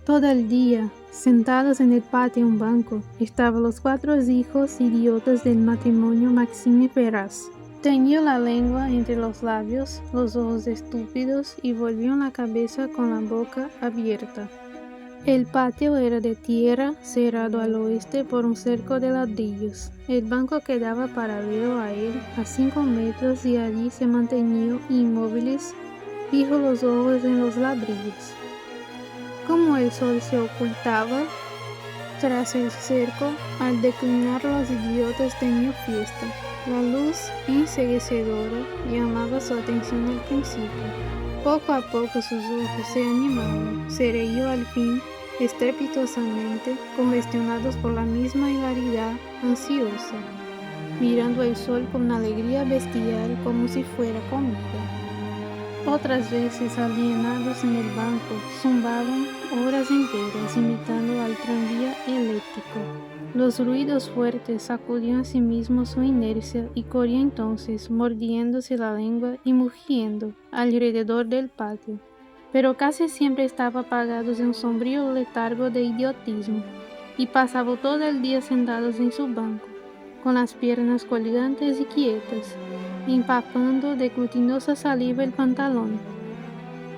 Todo el día, sentados en el patio un banco, estaban los 4 hijos idiotas del matrimonio Maxime Ferraz. Tenía la lengua entre los labios, los ojos estúpidos y volvían la cabeza con la boca abierta. El patio era de tierra, cerrado al oeste por un cerco de ladrillos. El banco quedaba paralelo a él a 5 metros y allí se mantenían inmóviles, fijos los ojos en los ladrillos. Como el sol se ocultaba tras el cerco, al declinar los idiotas tenían fiesta. La luz enceguecedora llamaba su atención al principio. Poco a poco sus ojos se animaban, se reían al fin estrepitosamente, congestionados por la misma hilaridad ansiosa, mirando el sol con alegría bestial como si fuera comida. Otras veces, alienados en el banco, zumbaban horas enteras imitando al tranvía eléctrico. Los ruidos fuertes sacudían a sí mismos su inercia y corrían entonces, mordiéndose la lengua y mugiendo alrededor del patio, pero casi siempre estaban apagados en un sombrío letargo de idiotismo, y pasaban todo el día sentados en su banco, con las piernas colgantes y quietas, empapando de glutinosa saliva el pantalón.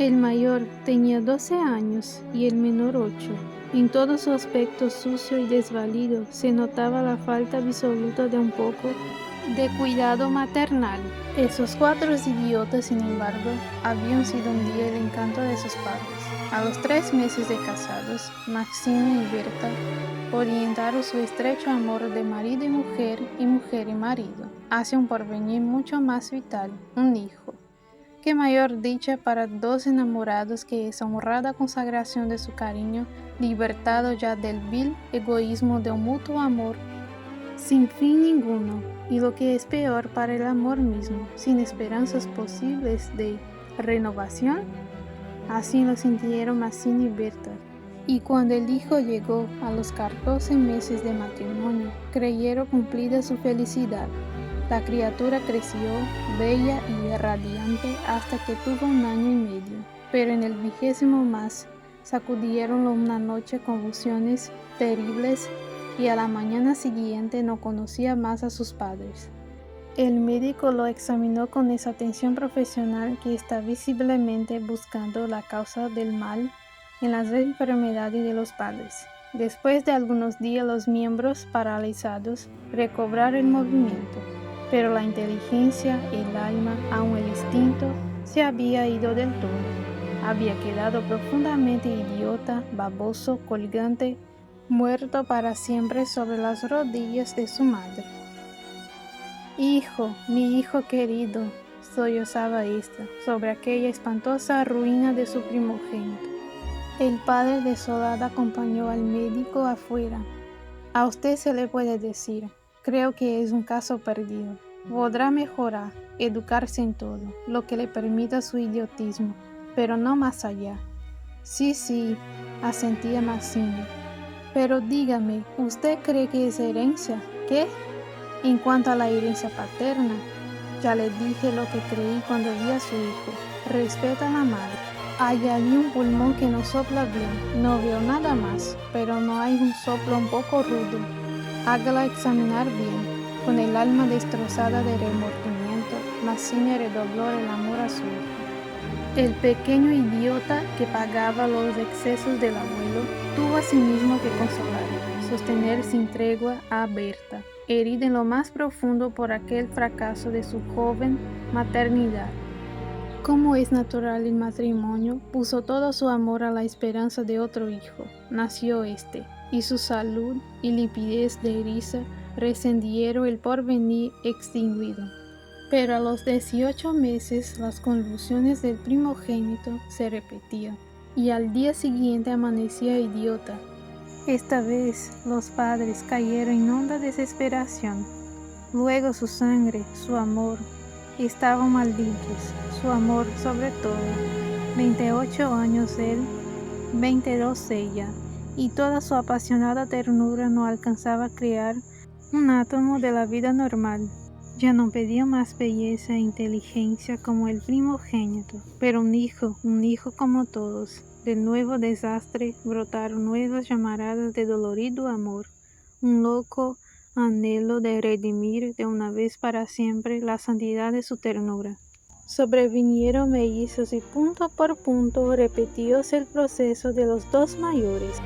El mayor tenía 12 años y el menor 8. En todo su aspecto sucio y desvalido se notaba la falta absoluta de un poco de cuidado maternal. Esos 4 idiotas, sin embargo, habían sido un día el encanto de sus padres. A los 3 meses de casados, Maxime y Berta orientaron su estrecho amor de marido y mujer y marido, hacia un porvenir mucho más vital, un hijo. Qué mayor dicha para 2 enamorados que esa honrada consagración de su cariño, libertado ya del vil egoísmo de un mutuo amor sin fin ninguno, y lo que es peor para el amor mismo, sin esperanzas posibles de renovación. Así lo sintieron Maxime y Berta, y cuando el hijo llegó a los 14 meses de matrimonio, creyeron cumplida su felicidad. La criatura creció, bella y radiante, hasta que tuvo 1 año y medio, pero en el 20º más sacudieronlo una noche convulsiones terribles y a la mañana siguiente no conocía más a sus padres. El médico lo examinó con esa atención profesional que está visiblemente buscando la causa del mal en las enfermedades de los padres. Después de algunos días los miembros paralizados recobraron el movimiento, pero la inteligencia, el alma, aun el instinto, se había ido del todo. Había quedado profundamente idiota, baboso, colgante, muerto para siempre sobre las rodillas de su madre. Hijo, mi hijo querido, sollozaba ésta sobre aquella espantosa ruina de su primogénito. El padre desolado acompañó al médico afuera. A usted se le puede decir, creo que es un caso perdido. Podrá mejorar, educarse en todo, lo que le permita su idiotismo, pero no más allá. Sí, asentía Maxime. Pero dígame, ¿usted cree que es herencia? ¿Qué? En cuanto a la herencia paterna, ya le dije lo que creí cuando vi a su hijo. Respeta a la madre. Hay allí un pulmón que no sopla bien. No veo nada más, pero no hay un soplo un poco rudo. Hágala examinar bien. Con el alma destrozada de remordimiento, Maxime redobló el amor a su hijo. El pequeño idiota que pagaba los excesos del abuelo tuvo asimismo que consolar, sostener sin tregua a Berta, herida en lo más profundo por aquel fracaso de su joven maternidad. Como es natural el matrimonio, puso todo su amor a la esperanza de otro hijo. Nació este, y su salud y limpidez de risa recendieron el porvenir extinguido. Pero a los 18 meses las convulsiones del primogénito se repetían, y al día siguiente amanecía idiota. Esta vez los padres cayeron en honda desesperación. Luego su sangre, su amor, estaban malditos, su amor sobre todo. 28 años él, 22 ella, y toda su apasionada ternura no alcanzaba a crear un átomo de la vida normal. Ya no pedía más belleza e inteligencia como el primogénito, pero un hijo como todos. del nuevo desastre brotaron nuevas llamaradas de dolorido amor, un loco anhelo de redimir de una vez para siempre la santidad de su ternura. Sobrevinieron mellizos y punto por punto repetióse el proceso de los dos mayores.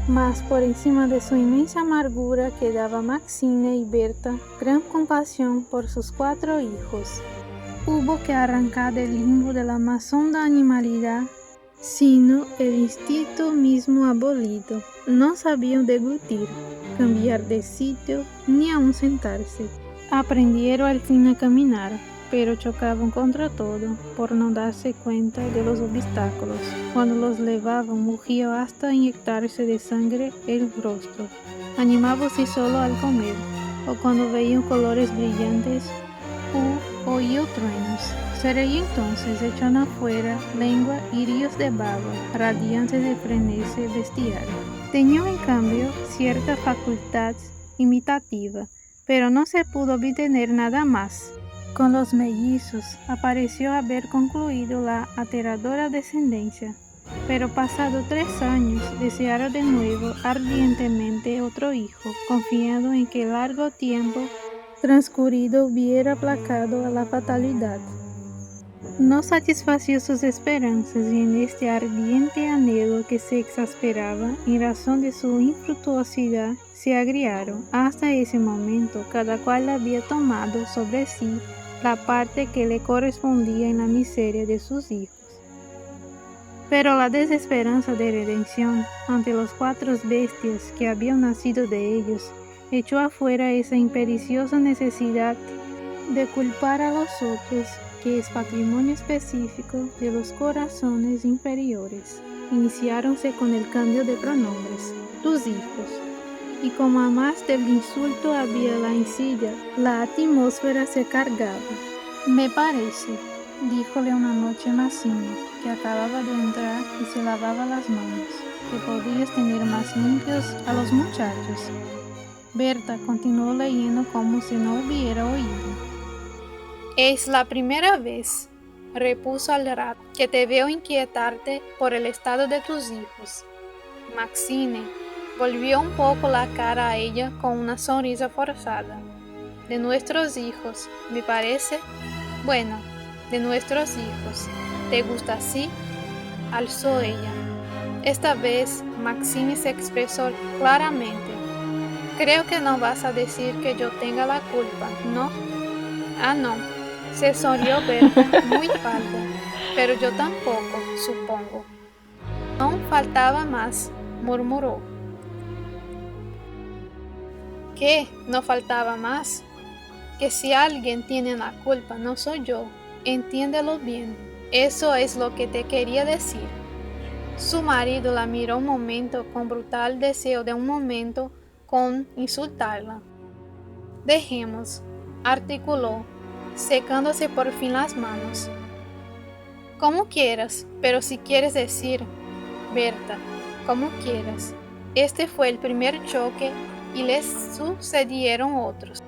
Mas por encima de su inmensa amargura quedaba Maxine y Berta gran compasión por sus 4 hijos. Hubo que arrancar del limbo de la más honda animalidad, sino el instinto mismo abolido. No sabían deglutir, cambiar de sitio, ni aun sentarse. Aprendieron al fin a caminar, pero chocaban contra todo por no darse cuenta de los obstáculos. Cuando los levaban mugían hasta inyectarse de sangre el rostro. Animábase solo al comer, o cuando veían colores brillantes oían truenos. Se reía entonces, echando afuera lengua y ríos de baba, radiantes de frenesí bestial. Tenía en cambio cierta facultad imitativa, pero no se pudo obtener nada más. Con los mellizos apareció haber concluido la aterradora descendencia, pero pasado 3 años desearon de nuevo ardientemente otro hijo, confiando en que el largo tiempo transcurrido hubiera aplacado a la fatalidad. No satisfació sus esperanzas y en este ardiente anhelo que se exasperaba en razón de su infructuosidad se agriaron. Hasta ese momento cada cual había tomado sobre sí la parte que le correspondía en la miseria de sus hijos. Pero la desesperanza de redención ante los 4 bestias que habían nacido de ellos echó afuera esa imperiosa necesidad de culpar a los otros, que es patrimonio específico de los corazones inferiores. Iniciáronse con el cambio de pronombres, tus hijos, y como a más del insulto había la insilla, la atmósfera se cargaba. Me parece, díjole una noche Maxine, que acababa de entrar y se lavaba las manos, que podías tener más limpios a los muchachos. Berta continuó leyendo como si no hubiera oído. Es la primera vez, repuso al rato, que te veo inquietarte por el estado de tus hijos. Maxine volvió un poco la cara a ella con una sonrisa forzada. De nuestros hijos, me parece. Bueno, de nuestros hijos. ¿Te gusta así? Alzó ella. Esta vez Maxine se expresó claramente. Creo que no vas a decir que yo tenga la culpa, ¿no? Ah, no. Se sonrió Berta, muy pálida. Pero yo tampoco, supongo. No faltaba más, murmuró. ¿Qué? ¿No faltaba más? Que si alguien tiene la culpa no soy yo. Entiéndelo bien. Eso es lo que te quería decir. Su marido la miró un momento con brutal deseo de un momento con insultarla. Dejemos, articuló, secándose por fin las manos. Como quieras, pero si quieres decir, Berta, como quieras. Este fue el primer choque y les sucedieron otros.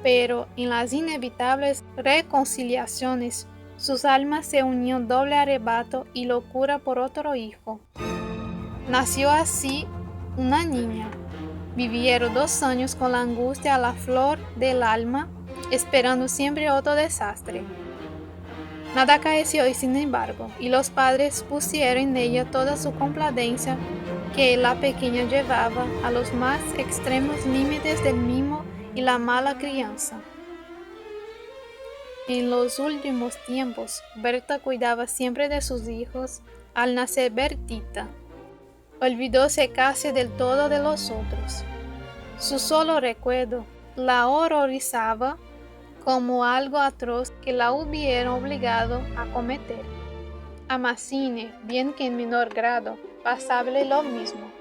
Pero en las inevitables reconciliaciones, sus almas se unió doble arrebato y locura por otro hijo. Nació así una niña. Vivieron 2 años con la angustia a la flor del alma, esperando siempre otro desastre. Nada acaeció y sin embargo, y los padres pusieron en ella toda su complacencia, que la pequeña llevaba a los más extremos límites del mimo y la mala crianza. En los últimos tiempos, Berta cuidaba siempre de sus hijos. Al nacer Bertita, olvidóse casi del todo de los otros. Su solo recuerdo la horrorizaba como algo atroz que la hubieran obligado a cometer. A Maxine, bien que en menor grado, pasábale lo mismo.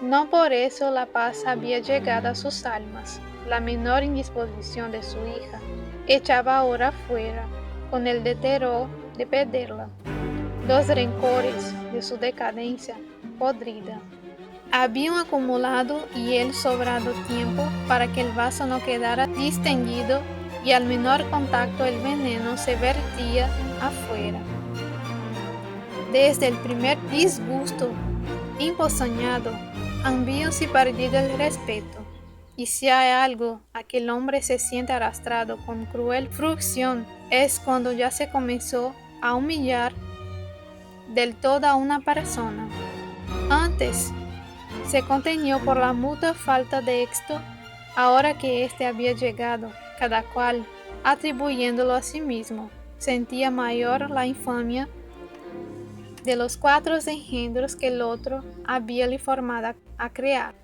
No por eso la paz había llegado a sus almas. La menor indisposición de su hija echaba ahora fuera, con el terror de perderla, los rencores de su decadencia podrida. Habían acumulado y el sobrado tiempo para que el vaso no quedara distendido y al menor contacto el veneno se vertía afuera. Desde el primer disgusto imposañado, han visto y perdido el respeto. Y si hay algo a que el hombre se siente arrastrado con cruel fruición, es cuando ya se comenzó a humillar del todo a una persona. Antes se contenió por la mutua falta de éxito, ahora que éste había llegado, cada cual, atribuyéndolo a sí mismo, sentía mayor la infamia de los 4 engendros que el otro habíale formado a crear.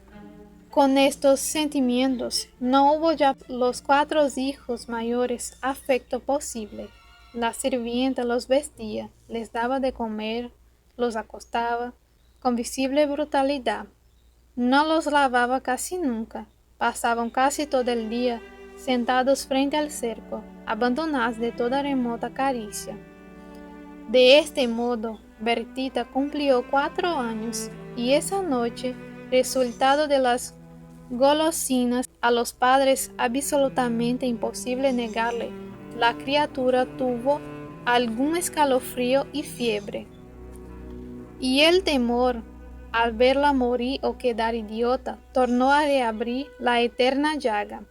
Con estos sentimientos, no hubo ya los 4 hijos mayores afecto posible. La sirvienta los vestía, les daba de comer, los acostaba, con visible brutalidad. No los lavaba casi nunca, pasaban casi todo el día sentados frente al cerco, abandonados de toda remota caricia. De este modo, Bertita cumplió 4 años y esa noche, resultado de las golosinas a los padres absolutamente imposible negarle, la criatura tuvo algún escalofrío y fiebre. Y el temor, al verla morir o quedar idiota, tornó a reabrir la eterna llaga.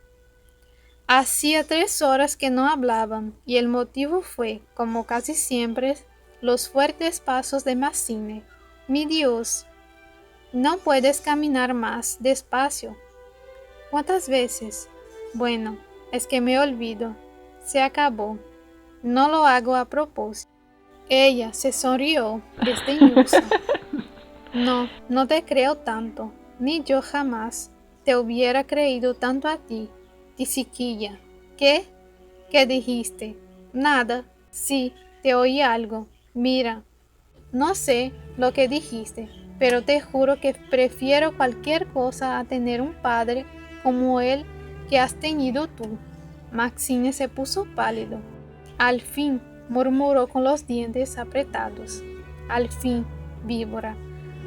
Hacía 3 horas que no hablaban, y el motivo fue, como casi siempre, los fuertes pasos de Maxine. Mi Dios, no puedes caminar más despacio. ¿Cuántas veces? Bueno, es que me olvido. Se acabó. No lo hago a propósito. Ella se sonrió desdeñosa. No, no te creo tanto, ni yo jamás te hubiera creído tanto a ti, tisiquilla. ¿Qué? ¿Qué dijiste? Nada. Sí, te oí algo. Mira, no sé lo que dijiste, pero te juro que prefiero cualquier cosa a tener un padre como el que has tenido tú. Maxine se puso pálido. Al fin, murmuró con los dientes apretados. Al fin, víbora,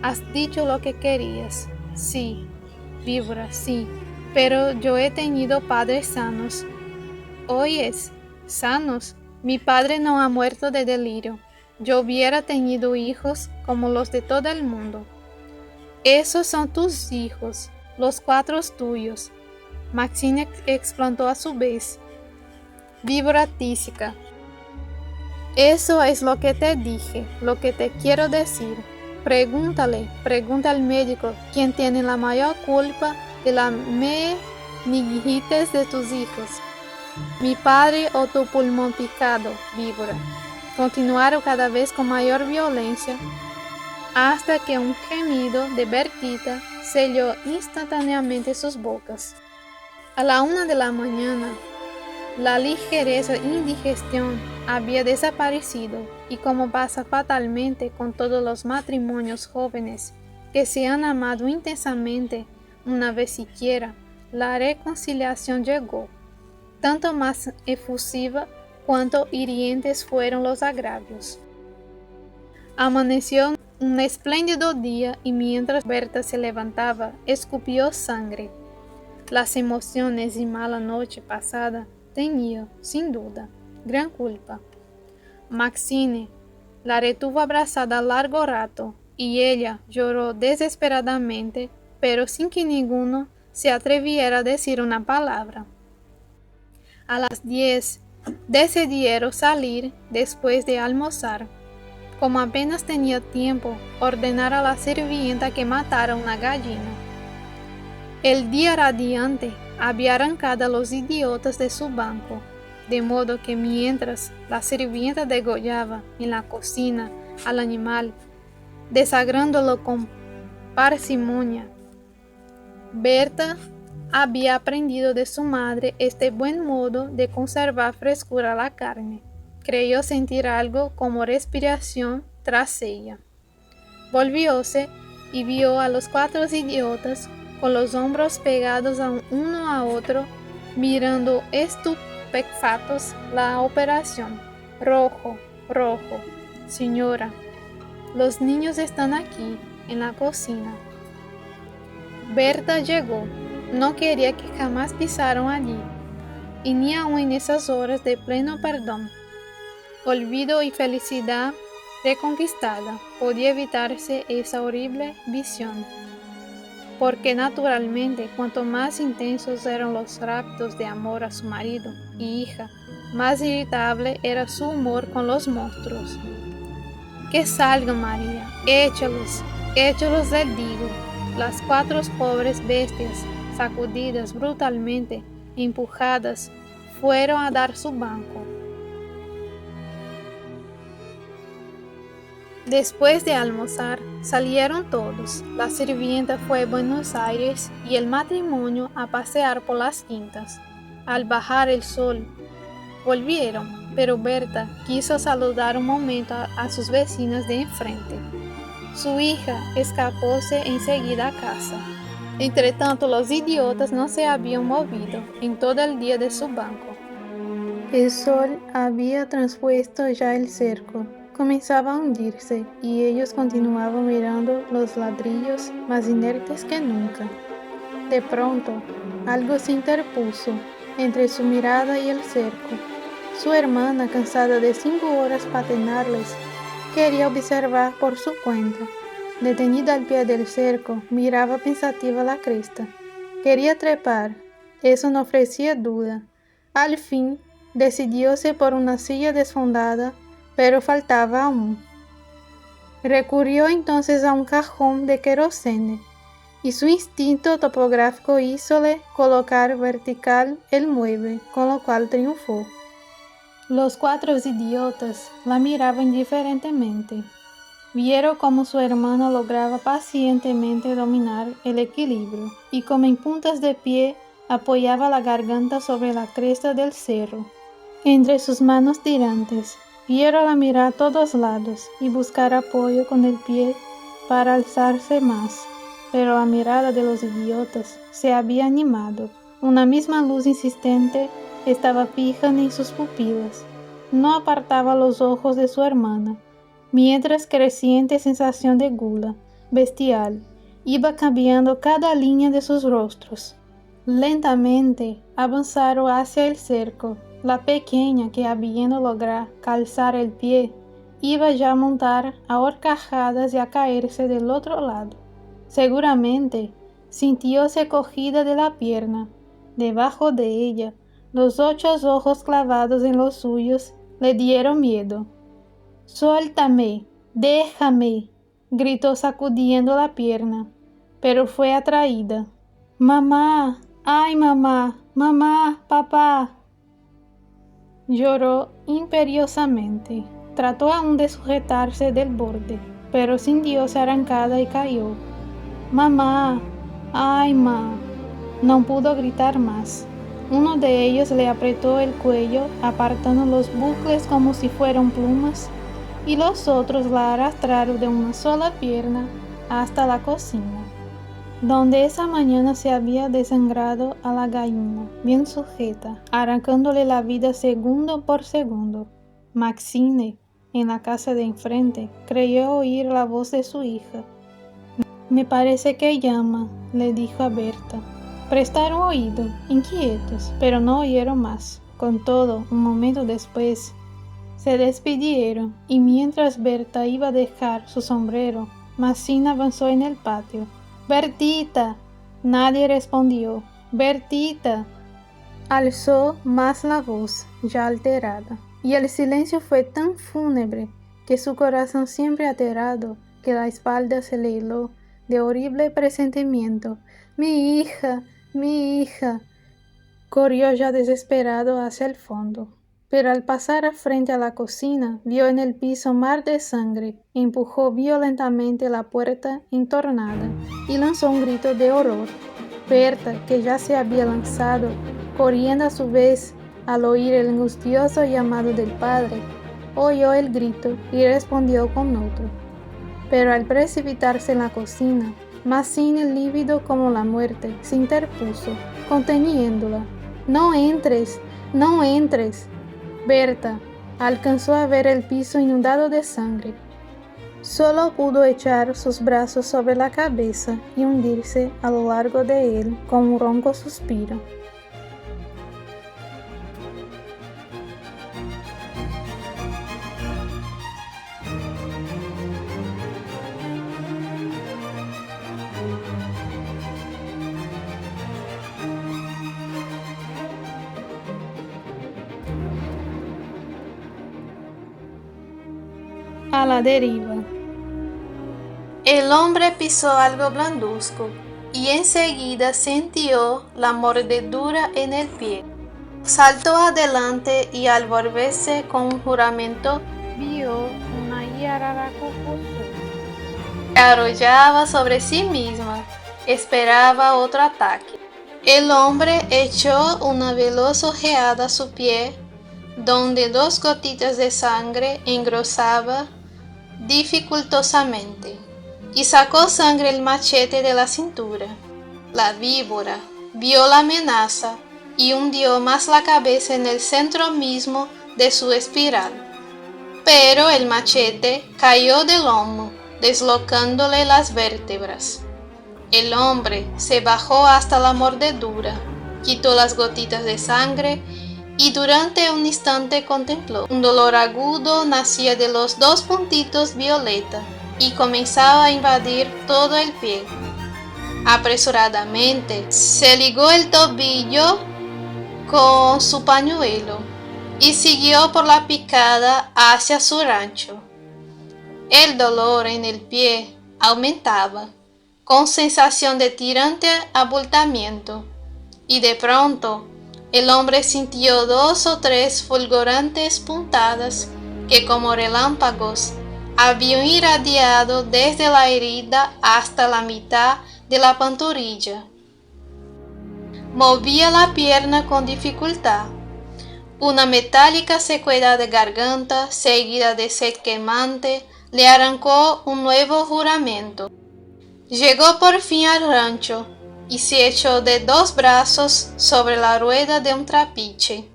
has dicho lo que querías. Sí, víbora, sí, pero yo he tenido padres sanos. ¿Oyes? Sanos. Mi padre no ha muerto de delirio. Yo hubiera tenido hijos como los de todo el mundo. Esos son tus hijos, los 4 tuyos. Maxine explantó a su vez. Víbora tísica. Eso es lo que te dije, lo que te quiero decir. Pregunta al médico quién tiene la mayor culpa de la meningitis de tus hijos. Mi padre o tu pulmón picado, víbora. Continuaron cada vez con mayor violencia, hasta que un gemido de Bertita selló instantáneamente sus bocas. A la 1 de la mañana, la ligereza e indigestión había desaparecido, y como pasa fatalmente con todos los matrimonios jóvenes que se han amado intensamente una vez siquiera, la reconciliación llegó, tanto más efusiva cuanto hirientes fueron los agravios. Amaneció un espléndido día y mientras Berta se levantaba, escupió sangre. Las emociones y mala noche pasada tenía, sin duda, gran culpa. Maxine la retuvo abrazada largo rato y ella lloró desesperadamente, pero sin que ninguno se atreviera a decir una palabra. A las 10 decidieron salir después de almorzar. Como apenas tenía tiempo, ordenar a la sirvienta que matara una gallina. El día radiante había arrancado a los idiotas de su banco, de modo que mientras la sirvienta degollaba en la cocina al animal, desagrándolo con parsimonia, Berta había aprendido de su madre este buen modo de conservar frescura a la carne. Creyó sentir algo como respiración tras ella. Volvióse y vio a los 4 idiotas con los hombros pegados uno a otro, mirando estupefactos la operación. Rojo, rojo. Señora, los niños están aquí, en la cocina. Berta llegó. No quería que jamás pisaran allí, y ni aun en esas horas de pleno perdón, olvido y felicidad reconquistada, podía evitarse esa horrible visión, porque naturalmente cuanto más intensos eran los raptos de amor a su marido y hija, más irritable era su humor con los monstruos. Que salgan, María, échalos, échalos del digo. Las 4 pobres bestias, sacudidas brutalmente, empujadas, fueron a dar su banco. Después de almorzar, salieron todos. La sirvienta fue a Buenos Aires y el matrimonio a pasear por las quintas. Al bajar el sol, volvieron, pero Berta quiso saludar un momento a sus vecinas de enfrente. Su hija escapóse enseguida a casa. Entretanto, los idiotas no se habían movido en todo el día de su banco. El sol había traspuesto ya el cerco. Comenzaba a hundirse y ellos continuaban mirando los ladrillos más inertes que nunca. De pronto, algo se interpuso entre su mirada y el cerco. Su hermana, cansada de 5 horas paternales, quería observar por su cuenta. Detenida al pie del cerco, miraba pensativa la cresta. Quería trepar, eso no ofrecía duda. Al fin, decidióse por una silla desfondada, pero faltaba aún. Recurrió entonces a un cajón de querosene, y su instinto topográfico hízole colocar vertical el mueble, con lo cual triunfó. Los 4 idiotas la miraban indiferentemente. Vieron cómo su hermano lograba pacientemente dominar el equilibrio y como en puntas de pie apoyaba la garganta sobre la cresta del cerro. Entre sus manos tirantes, viéronla mirar a todos lados y buscar apoyo con el pie para alzarse más, pero la mirada de los idiotas se había animado. Una misma luz insistente estaba fija en sus pupilas. No apartaba los ojos de su hermana, mientras creciente sensación de gula bestial iba cambiando cada línea de sus rostros. Lentamente avanzaron hacia el cerco. La pequeña, que habiendo logrado calzar el pie, iba ya a montar a horcajadas y a caerse del otro lado. Seguramente sintióse cogida de la pierna. Debajo de ella, los 8 ojos clavados en los suyos le dieron miedo. «Suéltame, déjame», gritó sacudiendo la pierna, pero fue atraída. «Mamá, ay mamá, mamá, papá». Lloró imperiosamente. Trató aún de sujetarse del borde, pero sintióse arrancada y cayó. «Mamá, ay ma». No pudo gritar más. Uno de ellos le apretó el cuello, apartando los bucles como si fueran plumas, y los otros la arrastraron de una sola pierna hasta la cocina, donde esa mañana se había desangrado a la gallina, bien sujeta, arrancándole la vida segundo por segundo. Maxine, en la casa de enfrente, creyó oír la voz de su hija. «Me parece que llama», le dijo a Berta. Prestaron oído, inquietos, pero no oyeron más. Con todo, un momento después, se despidieron, y mientras Berta iba a dejar su sombrero, Maxine avanzó en el patio. «Bertita». Nadie respondió. «Bertita». Alzó más la voz, ya alterada, y el silencio fue tan fúnebre que su corazón, siempre aterrado, que la espalda se le heló de horrible presentimiento. «Mi hija, mi hija». Corrió ya desesperado hacia el fondo, pero al pasar frente a la cocina, vio en el piso mar de sangre, empujó violentamente la puerta entornada y lanzó un grito de horror. Berta, que ya se había lanzado, corriendo a su vez al oír el angustioso llamado del padre, oyó el grito y respondió con otro. Pero al precipitarse en la cocina, Maxine, lívido como la muerte, se interpuso, conteniéndola. «No entres, no entres». Berta alcanzó a ver el piso inundado de sangre. Solo pudo echar sus brazos sobre la cabeza y hundirse a lo largo de él con un ronco suspiro. a la deriva. El hombre pisó algo blanduzco y enseguida sintió la mordedura en el pie. Saltó adelante y al volverse con un juramento, Vio una yararacucucu. arrollaba sobre sí misma, esperaba otro ataque. El hombre echó una veloz ojeada a su pie, donde 2 gotitas de sangre engrosaba dificultosamente, y sacó sangre el machete de la cintura. La víbora vio la amenaza y hundió más la cabeza en el centro mismo de su espiral. Pero el machete cayó del lomo, deslocándole las vértebras. El hombre se bajó hasta la mordedura, quitó las gotitas de sangre y durante un instante contempló. Un dolor agudo nacía de los 2 puntitos violeta y comenzaba a invadir todo el pie. Apresuradamente se ligó el tobillo con su pañuelo y siguió por la picada hacia su rancho. El dolor en el pie aumentaba, con sensación de tirante abultamiento, y de pronto el hombre sintió 2 o 3 fulgurantes puntadas que como relámpagos habían irradiado desde la herida hasta la mitad de la pantorrilla. Movía la pierna con dificultad. Una metálica sequedad de garganta, seguida de sed quemante, le arrancó un nuevo juramento. Llegó por fin al rancho y se echó de 2 brazos sobre la rueda de un trapiche.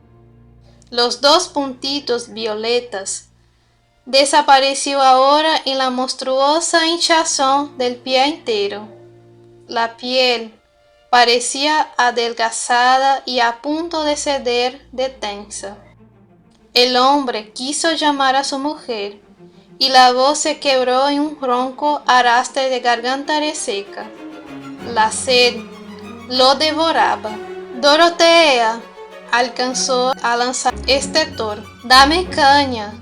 Los 2 puntitos violetas desapareció ahora en la monstruosa hinchazón del pie entero. La piel parecía adelgazada y a punto de ceder de tensa. El hombre quiso llamar a su mujer y la voz se quebró en un ronco arrastre de garganta reseca. La sed lo devoraba. Dorotea alcanzó a lanzar estertor. «¡Dame caña!».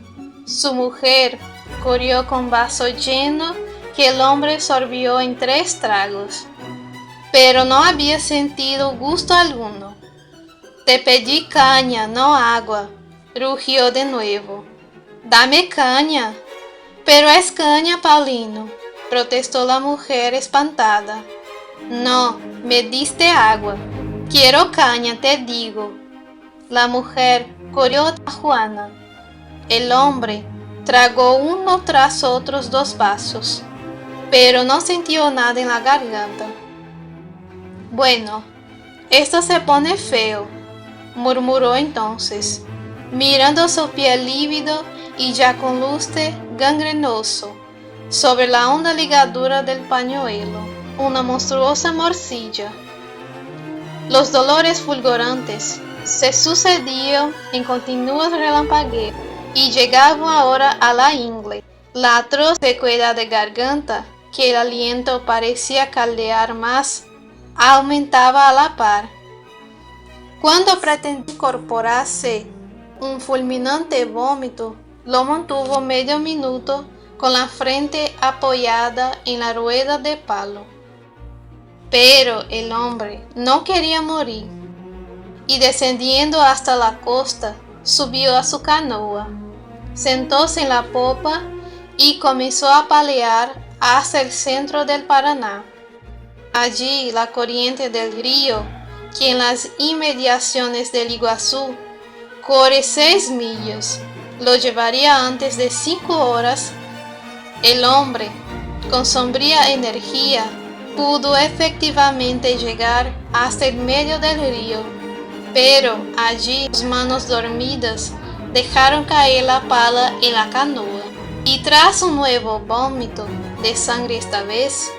Su mujer corrió con vaso lleno que el hombre sorbió en 3 tragos, pero no había sentido gusto alguno. «Te pedí caña, no agua», rugió de nuevo. «¡Dame caña!». «Pero es caña, Paulino», protestó la mujer espantada. «No, me diste agua. Quiero caña, te digo». La mujer corrió a Juana. El hombre tragó uno tras otros 2 vasos, pero no sintió nada en la garganta. «Bueno, esto se pone feo», murmuró entonces, mirando su pie lívido y ya con lustre gangrenoso sobre la honda ligadura del pañuelo, una monstruosa morcilla. Los dolores fulgurantes se sucedían en continuos relampagueos y llegaban ahora a la ingle. La atroz sequedad de garganta, que el aliento parecía caldear más, aumentaba a la par. Cuando pretendió incorporarse un fulminante vómito, lo mantuvo medio minuto con la frente apoyada en la rueda de palo. Pero el hombre no quería morir, y descendiendo hasta la costa, subió a su canoa, sentóse en la popa y comenzó a palear hacia el centro del Paraná. Allí la corriente del río, que en las inmediaciones del Iguazú corre 6 millas, lo llevaría antes de 5 horas. El hombre, con sombría energía, pudo efectivamente llegar hasta el medio del río, pero allí sus manos dormidas dejaron caer la pala en la canoa, y tras un nuevo vómito de sangre esta vez,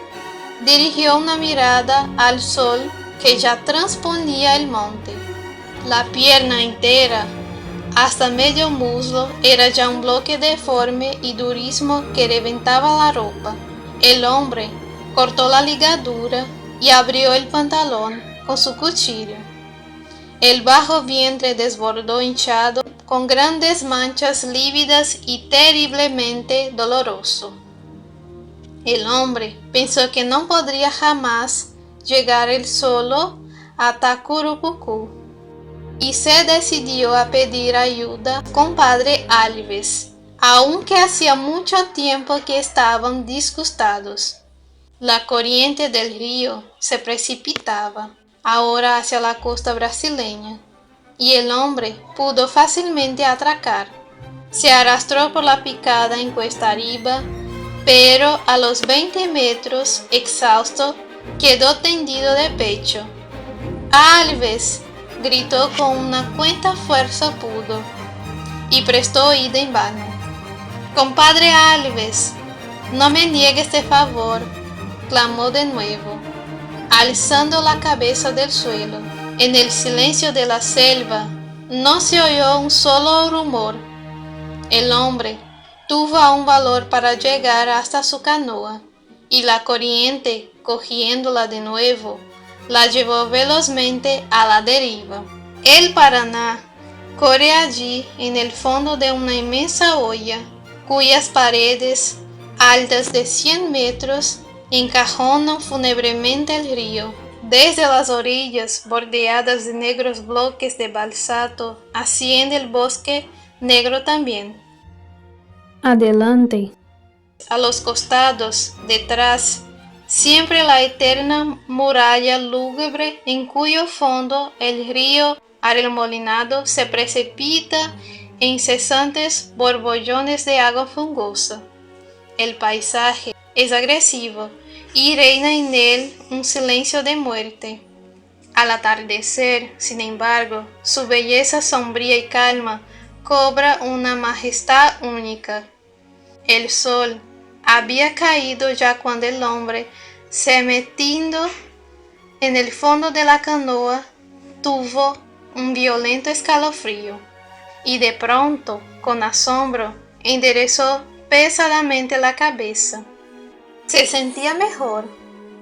dirigió una mirada al sol que ya transponía el monte. La pierna entera, hasta medio muslo, era ya un bloque deforme y durísimo que reventaba la ropa. El hombre cortó la ligadura y abrió el pantalón con su cuchillo. El bajo vientre desbordó hinchado con grandes manchas lívidas y terriblemente doloroso. El hombre pensó que no podría jamás llegar él solo a Tacurucucú y se decidió a pedir ayuda al compadre Alves, aunque hacía mucho tiempo que estaban disgustados. La corriente del río se precipitaba ahora hacia la costa brasileña y el hombre pudo fácilmente atracar. Se arrastró por la picada en cuesta arriba, pero a los 20 metros, exhausto, quedó tendido de pecho. ¡Alves!, gritó con una cuanta fuerza pudo, y prestó oído en vano. «Compadre Alves, no me niegue este favor», clamó de nuevo, alzando la cabeza del suelo. En el silencio de la selva no se oyó un solo rumor. El hombre tuvo aún valor para llegar hasta su canoa, y la corriente, cogiéndola de nuevo, la llevó velozmente a la deriva. El Paraná corre allí en el fondo de una inmensa hoya, cuyas paredes, altas de 100 metros, encajonan fúnebremente el río. Desde las orillas, bordeadas de negros bloques de basalto, asciende el bosque negro también. Adelante. A los costados, detrás, siempre la eterna muralla lúgubre en cuyo fondo el río arremolinado se precipita en cesantes borbollones de agua fangosa. El paisaje es agresivo y reina en él un silencio de muerte. Al atardecer, sin embargo, su belleza sombría y calma cobra una majestad única. El sol había caído ya cuando el hombre, se metiendo en el fondo de la canoa, tuvo un violento escalofrío y de pronto, con asombro, enderezó pesadamente la cabeza. Se sentía mejor,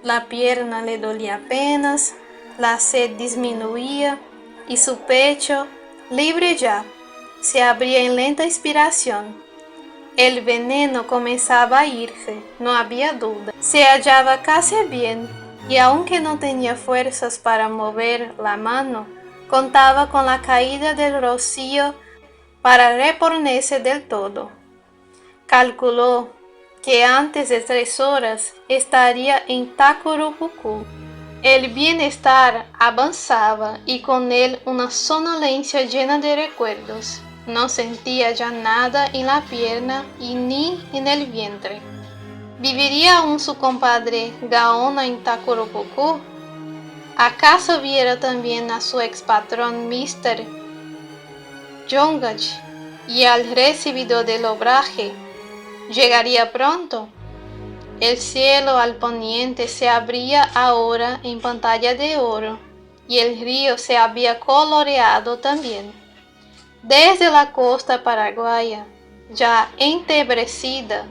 la pierna le dolía apenas, la sed disminuía y su pecho, libre ya, se abría en lenta expiración. El veneno comenzaba a irse, no había duda. Se hallaba casi bien y aunque no tenía fuerzas para mover la mano, contaba con la caída del rocío para reponerse del todo. Calculó que antes de 3 horas estaría en Tacurucucú. El bienestar avanzaba y con él una sonolencia llena de recuerdos. No sentía ya nada en la pierna y ni en el vientre. ¿Viviría aún su compadre Gaona en Tacurucucú? ¿Acaso viera también a su expatrón Mr. Jungach y al recibido del obraje? ¿Llegaría pronto? El cielo al poniente se abría ahora en pantalla de oro y el río se había coloreado también. Desde la costa paraguaya, ya entebrecida,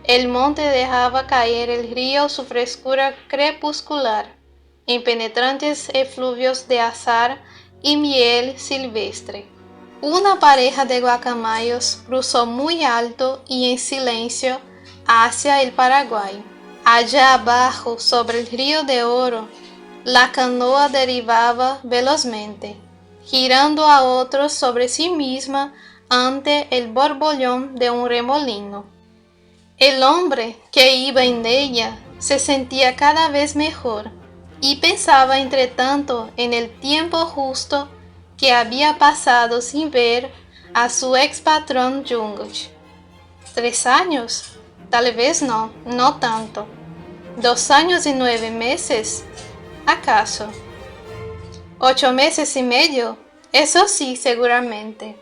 el monte dejaba caer el río su frescura crepuscular en penetrantes efluvios de azahar y miel silvestre. Una pareja de guacamayos cruzó muy alto y en silencio hacia el Paraguay. Allá abajo, sobre el río de oro, la canoa derivaba velozmente, girando a otros sobre sí misma ante el borbollón de un remolino. El hombre que iba en ella se sentía cada vez mejor y pensaba entre tanto en el tiempo justo que había pasado sin ver a su expatrón Jungach. 3 años, tal vez no tanto. 2 años y 9 meses, ¿acaso? 8 meses y medio, eso sí, seguramente.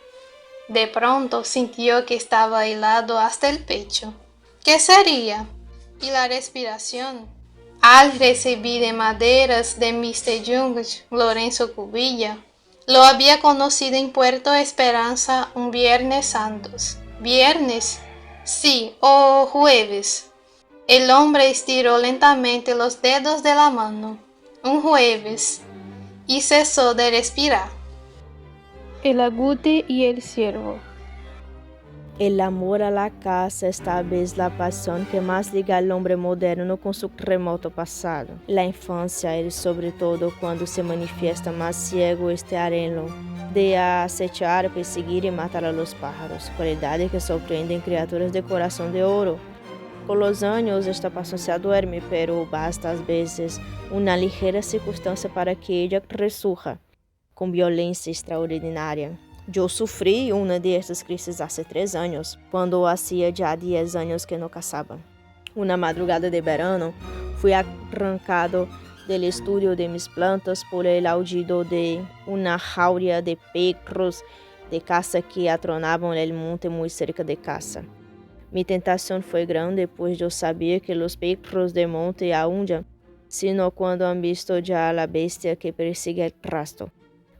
De pronto sintió que estaba helado hasta el pecho. ¿Qué sería? ¿Y la respiración? Al recibir de maderas de Mr. Jungach Lorenzo Cubilla, lo había conocido en Puerto Esperanza un Viernes Santos. ¿Viernes? Sí, o jueves. El hombre estiró lentamente los dedos de la mano. Un jueves. Y cesó de respirar. El agute y el ciervo. El amor a la casa es tal vez la pasión que más liga al hombre moderno con su remoto pasado. La infancia es sobre todo cuando se manifiesta más ciego este anhelo de acechar, perseguir y matar a los pájaros, cualidades que sorprenden criaturas de corazón de oro. Con los años esta pasión se aduerme, pero basta a veces una ligera circunstancia para que ella resurja con violencia extraordinaria. Yo sufrí una de estas crisis hace 3 años, cuando hacía ya 10 años que no cazaba. Una madrugada de verano, fui arrancado del estudio de mis plantas por el aullido de una jauría de perros de caza que atronaban el monte muy cerca de casa. Mi tentación fue grande, pues yo sabía que los perros de monte aúllan, sino cuando han visto ya a la bestia que persigue el rastro.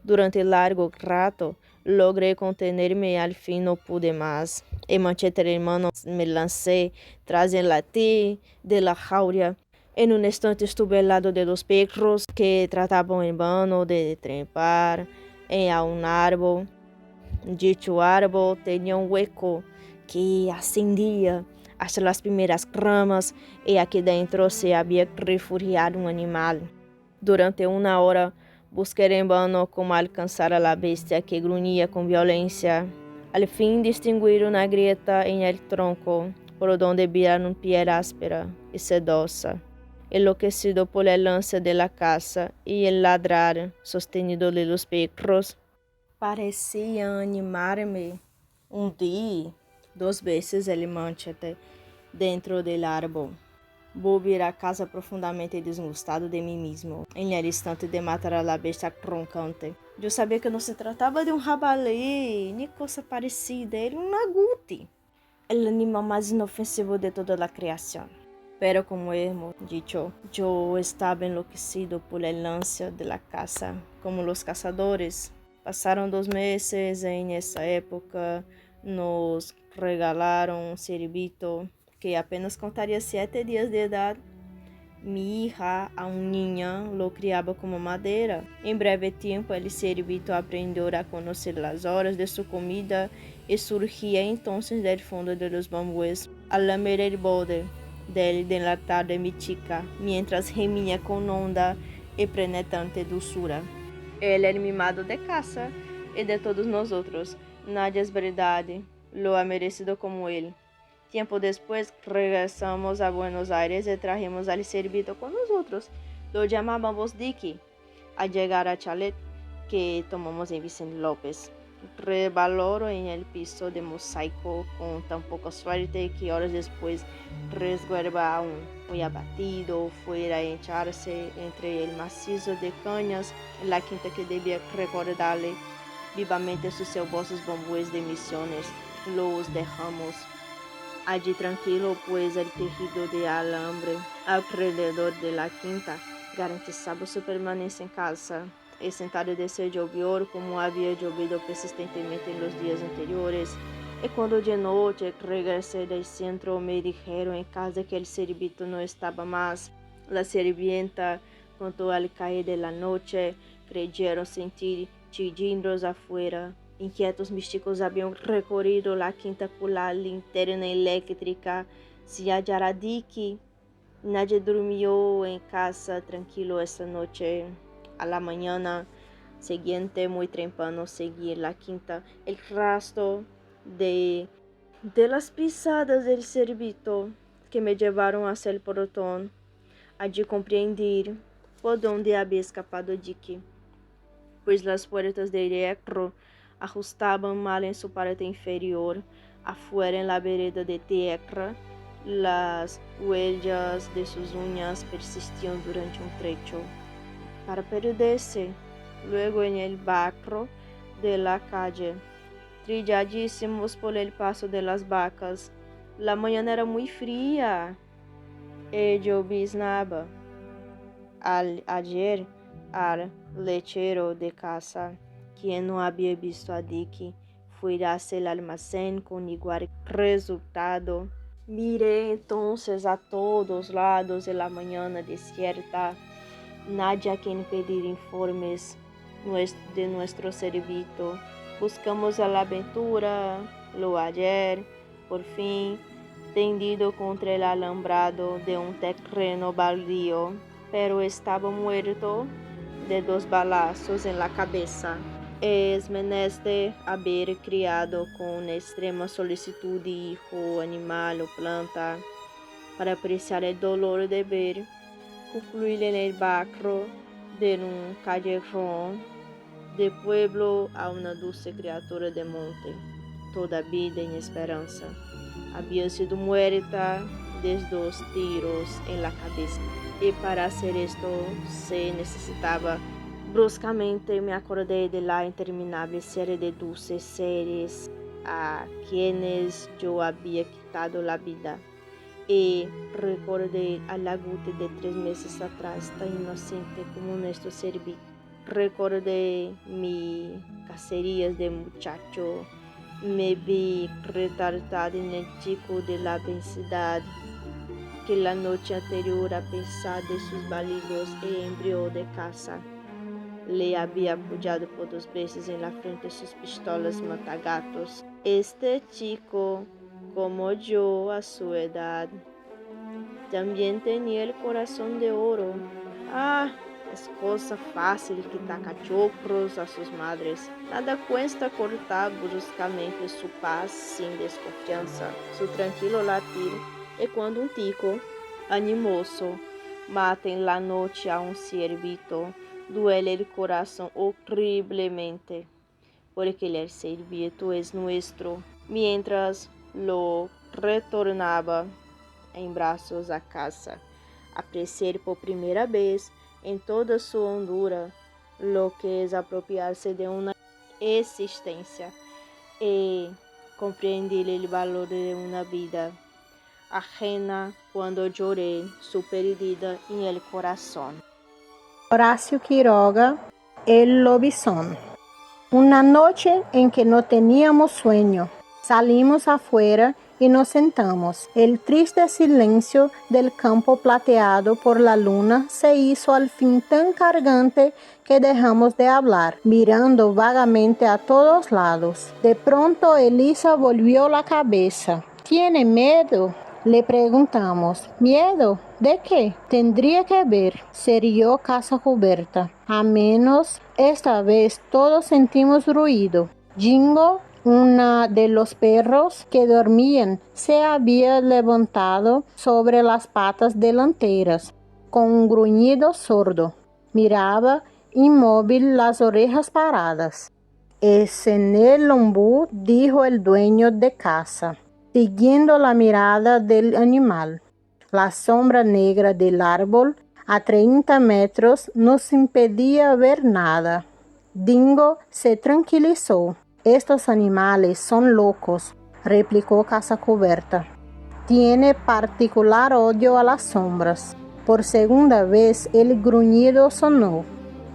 Durante largo rato logré contenerme y al fin no pude más. El machete en mano me lancé tras el latir de la jauría. En un instante estuve al lado de los perros que trataban en vano de trepar en un árbol. Dicho árbol tenía un hueco que ascendía hasta las primeras ramas y aquí dentro se había refugiado un animal. Durante una hora busqué en vano cómo alcanzar a la bestia que gruñía con violencia. Al fin distinguí una grieta en el tronco, por donde vi una piel áspera y sedosa. Enloquecido por el lance de la caza y el ladrar sostenido de los perros, parecía animarme. Hundí 2 veces el machete dentro del árbol. Volví a casa profundamente disgustado de mí mismo, en el instante de matar a la bestia roncante. Yo sabía que no se trataba de un jabalí, ni cosa parecida, era un agute, el animal más inofensivo de toda la creación. Pero como hemos dicho, yo estaba enloquecido por el ansia de la caza, como los cazadores. Pasaron 2 meses en esa época, nos regalaron un ciervito que apenas contaría 7 días de edad. Mi hija, aún niña, lo criaba como madera. En breve tiempo, el ciervito aprendió a conocer las horas de su comida y surgía entonces del fondo de los bambúes a lamer el borde de la tarde mítica, mientras gemía con honda y penetrante dulzura. Él es el mimado de casa y de todos nosotros. Nadie es verdad lo ha merecido como él. Tiempo después regresamos a Buenos Aires y trajimos al ciervito con nosotros. Lo llamábamos Dicky. Al llegar a chalet que tomamos en Vicente López, rebaló en el piso de mosaico con tan poca suerte que horas después resguarda aún muy abatido, fuera a echarse entre el macizo de cañas en la quinta que debía recordarle vivamente sus selvosos bambúes de Misiones. Los dejamos allí tranquilo, pues el tejido de alambre alrededor de la quinta garantizaba su permanencia en casa. El sentado de llovió como había llovido persistentemente en los días anteriores. Y cuando de noche regresé del centro, me dijeron en casa que el ciervito no estaba más. La sirvienta contó al caer de la noche, creyeron sentir chillidos afuera. Inquietos místicos habían recorrido la quinta por la linterna eléctrica. Si hallara Dicky. Nadie durmió en casa tranquilo esta noche. A la mañana siguiente, muy temprano, seguí la quinta el rastro de las pisadas del ciervito que me llevaron hacia el portón. Allí comprendí por dónde había escapado Dicky, pues las puertas de hierro ajustaban mal en su parte inferior. Afuera, en la vereda de tierra, las huellas de sus uñas persistían durante un trecho, para perderse luego en el barro de la calle, trilladísimos por el paso de las vacas. La mañana era muy fría y lloviznaba. Ayer, al lechero de casa, quien no había visto a Dicky, fue hacia el almacén con igual resultado. Miré entonces a todos lados en la mañana desierta. Nadie a quien pedir informes de nuestro ciervito. Buscamos a la aventura, lo ayer, por fin, tendido contra el alambrado de un terreno baldío, pero estaba muerto de 2 balazos en la cabeza. Es menester haber criado con extrema solicitud hijo, animal o planta, para apreciar el dolor de ver concluir en el barro de un callejón de pueblo a una dulce criatura de monte, toda vida en esperanza. Había sido muerta de 2 tiros en la cabeza. Y para hacer esto se necesitaba. Bruscamente me acordé de la interminable serie de dulces seres a quienes yo había quitado la vida. Y recordé a la Guti de 3 meses atrás, tan inocente como nuestro ser vivo. Recordé mis cacerías de muchacho. Me vi retratado en el chico de la densidad que la noche anterior, a pesar de sus balidos e embrión de caza, le había apoyado por 2 veces en la frente sus pistolas matagatos. Este chico, como yo a su edad, también tenía el corazón de oro. Es cosa fácil quitar cachorros a sus madres. Nada cuesta cortar bruscamente su paz sin desconfianza, su tranquilo latir. Y cuando un tico animoso mata en la noche a un ciervito, duele el corazón horriblemente, porque el ciervito es nuestro. Mientras lo retornaba en brazos a casa, apreciar por primera vez en toda su hondura lo que es apropiarse de una existencia y comprender el valor de una vida ajena cuando lloré su pérdida en el corazón. Horacio Quiroga, El lobizón. Una noche en que no teníamos sueño, salimos afuera y nos sentamos. El triste silencio del campo plateado por la luna se hizo al fin tan cargante que dejamos de hablar, mirando vagamente a todos lados. De pronto Elisa volvió la cabeza. ¿Tiene miedo?, le preguntamos. ¿Miedo? ¿De qué? Tendría que ver. Se rió Casa Cubierta. A menos, esta vez todos sentimos ruido. Jingo, una de los perros que dormían, se había levantado sobre las patas delanteras, con un gruñido sordo. Miraba inmóvil, las orejas paradas. Es en el lombú, dijo el dueño de casa, siguiendo la mirada del animal. La sombra negra del árbol a 30 metros nos impedía ver nada. Dingo se tranquilizó. Estos animales son locos, replicó Casa Cubierta. Tiene particular odio a las sombras. Por segunda vez el gruñido sonó,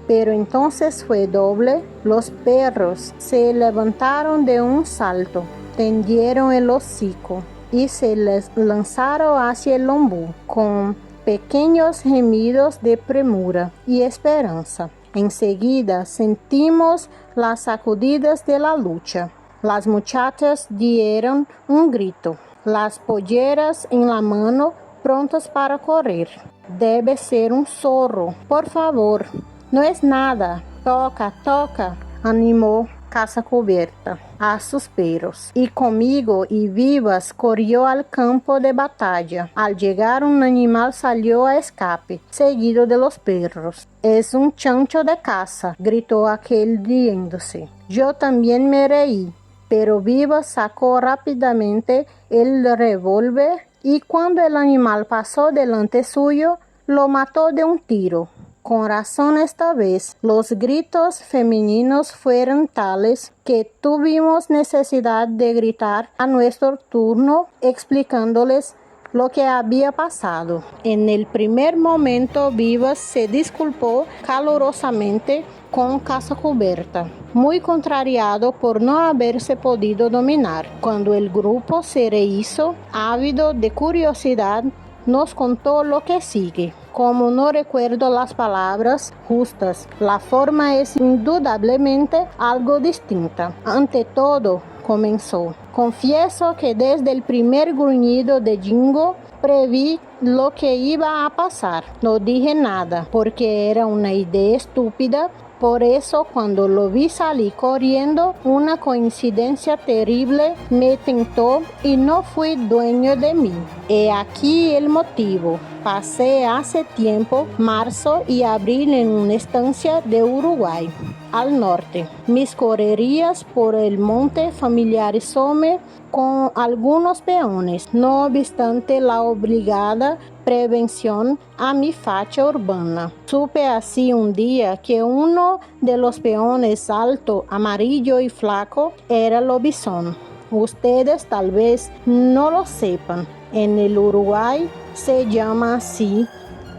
pero entonces fue doble. Los perros se levantaron de un salto, tendieron el hocico y se les lanzaron hacia el lombú con pequeños gemidos de premura y esperanza. Enseguida sentimos las sacudidas de la lucha. Las muchachas dieron un grito, las polleras en la mano, prontas para correr. Debe ser un zorro. Por favor, no es nada. Toca, toca, animó Casa Cubierta a suspiros. Y conmigo y vivas corrió al campo de batalla. Al llegar un animal salió a escape, seguido de los perros. Es un chancho de caza, gritó aquel riéndose. Yo también me reí, pero Vivas sacó rápidamente el revólver y cuando el animal pasó delante suyo, lo mató de un tiro. Con razón esta vez, los gritos femeninos fueron tales que tuvimos necesidad de gritar a nuestro turno explicándoles lo que había pasado. En el primer momento Vivas se disculpó calurosamente con Casa Cubierta, muy contrariado por no haberse podido dominar. Cuando el grupo se rehizo, ávido de curiosidad, nos contó lo que sigue. Como no recuerdo las palabras justas, la forma es indudablemente algo distinta. Ante todo, comenzó. Confieso que desde el primer gruñido de Jingo preví lo que iba a pasar. No dije nada porque era una idea estúpida. Por eso, cuando lo vi salir corriendo, una coincidencia terrible me tentó y no fui dueño de mí. He aquí el motivo. Pasé hace tiempo, marzo y abril en una estancia de Uruguay, al norte. Mis correrías por el monte familiarizóme con algunos peones, no obstante la obligada prevención a mi facha urbana. Supe así un día que uno de los peones alto, amarillo y flaco era lobizón. Ustedes tal vez no lo sepan. En el Uruguay se llama así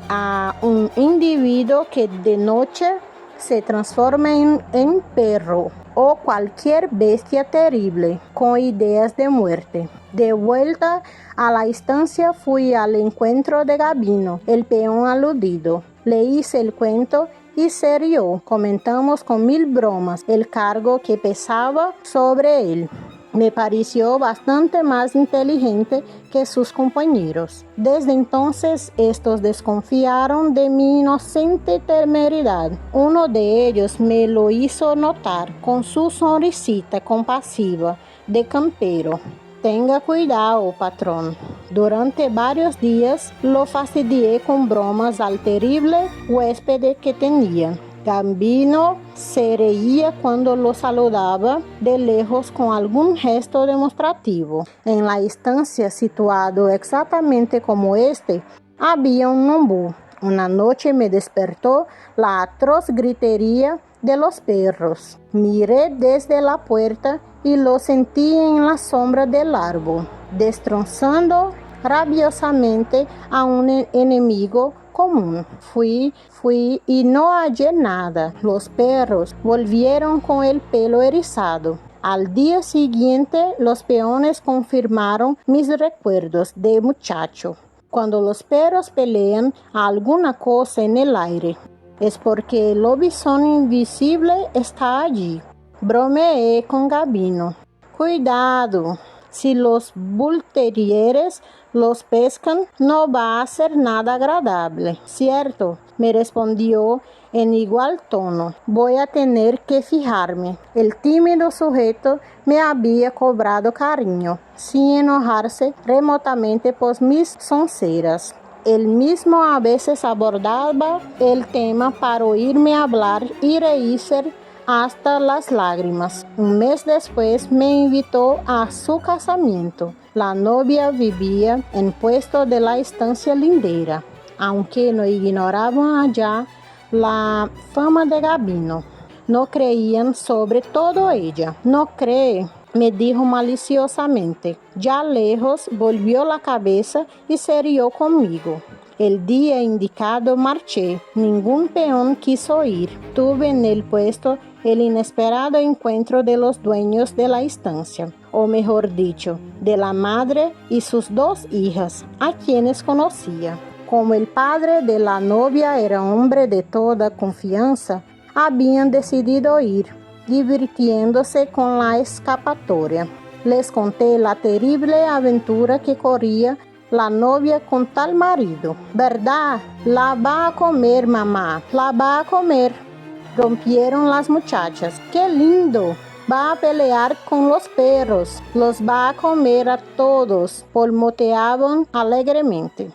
a un individuo que de noche se transforma en perro o cualquier bestia terrible con ideas de muerte. De vuelta a la estancia fui al encuentro de Gabino, el peón aludido. Le hice el cuento y se rió. Comentamos con mil bromas el cargo que pesaba sobre él. Me pareció bastante más inteligente que sus compañeros. Desde entonces, estos desconfiaron de mi inocente temeridad. Uno de ellos me lo hizo notar con su sonrisita compasiva de campero. Tenga cuidado, patrón. Durante varios días lo fastidié con bromas al terrible huésped que tenía. Gabino se reía cuando lo saludaba de lejos con algún gesto demostrativo. En la estancia, situado exactamente como este, había un ombú. Una noche me despertó la atroz gritería de los perros. Miré desde la puerta y lo sentí en la sombra del árbol, destrozando rabiosamente a un enemigo común. Fui y no hallé nada. Los perros volvieron con el pelo erizado. Al día siguiente, los peones confirmaron mis recuerdos de muchacho. Cuando los perros pelean a alguna cosa en el aire, es porque el lobizón invisible está allí. Bromeé con Gabino. Cuidado, si los bull terriers los pescan, no va a ser nada agradable, ¿cierto? Me respondió en igual tono. Voy a tener que fijarme. El tímido sujeto me había cobrado cariño, sin enojarse remotamente por mis sonceras. Él mismo a veces abordaba el tema para oírme hablar y reírse hasta las lágrimas. Un mes después me invitó a su casamiento. La novia vivía en puesto de la estancia lindera, aunque no ignoraban allá la fama de Gabino. No creían sobre todo ella. No cree, me dijo maliciosamente. Ya lejos volvió la cabeza y se rió conmigo. El día indicado marché. Ningún peón quiso ir. Tuve en el puesto el inesperado encuentro de los dueños de la estancia, o mejor dicho, de la madre y sus dos hijas, a quienes conocía. Como el padre de la novia era hombre de toda confianza, habían decidido ir, divirtiéndose con la escapatoria. Les conté la terrible aventura que corría la novia con tal marido. ¿Verdad? La va a comer, mamá, la va a comer. Rompieron las muchachas. ¡Qué lindo! Va a pelear con los perros, los va a comer a todos, palmoteaban alegremente.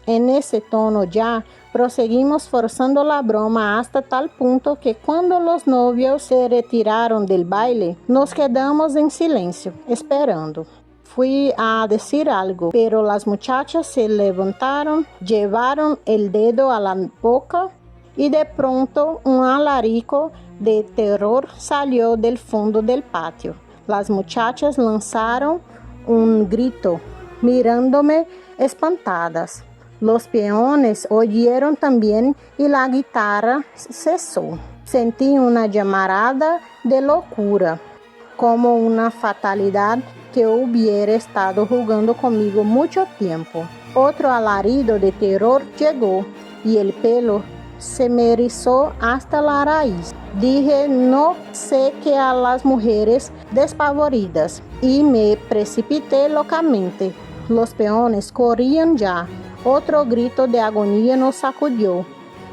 En ese tono ya proseguimos forzando la broma hasta tal punto que cuando los novios se retiraron del baile, nos quedamos en silencio, esperando. Fui a decir algo, pero las muchachas se levantaron, llevaron el dedo a la boca y de pronto un alarido de terror salió del fondo del patio. Las muchachas lanzaron un grito, mirándome espantadas. Los peones oyeron también y la guitarra cesó. Sentí una llamarada de locura, como una fatalidad que hubiera estado jugando conmigo mucho tiempo. Otro alarido de terror llegó y el pelo se me erizó hasta la raíz. Dije no sé qué a las mujeres despavoridas y me precipité locamente. Los peones corrían ya. Otro grito de agonía nos sacudió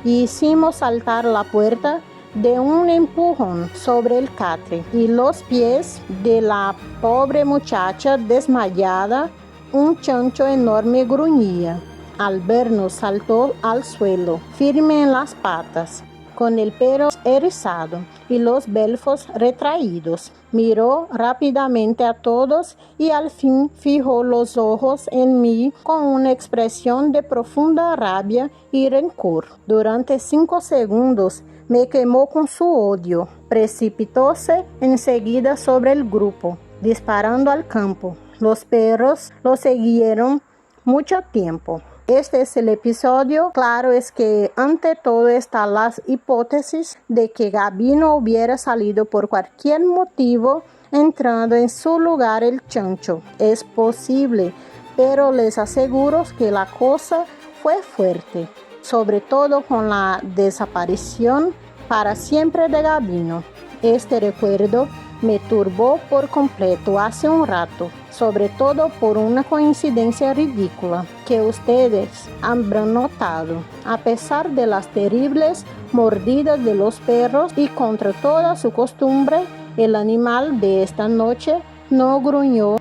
y hicimos saltar la puerta de un empujón sobre el catre y los pies de la pobre muchacha desmayada. Un chancho enorme gruñía. Al vernos saltó al suelo, firme en las patas, con el pelo erizado y los belfos retraídos. Miró rápidamente a todos y al fin fijó los ojos en mí con una expresión de profunda rabia y rencor. Durante 5 segundos me quemó con su odio. Precipitóse enseguida sobre el grupo, disparando al campo. Los perros lo siguieron mucho tiempo. Este es el episodio. Claro es que ante todo están las hipótesis de que Gabino hubiera salido por cualquier motivo, entrando en su lugar el chancho. Es posible, pero les aseguro que la cosa fue fuerte, sobre todo con la desaparición para siempre de Gabino. Este recuerdo me turbó por completo hace un rato, sobre todo por una coincidencia ridícula que ustedes habrán notado. A pesar de las terribles mordidas de los perros y contra toda su costumbre, el animal de esta noche no gruñó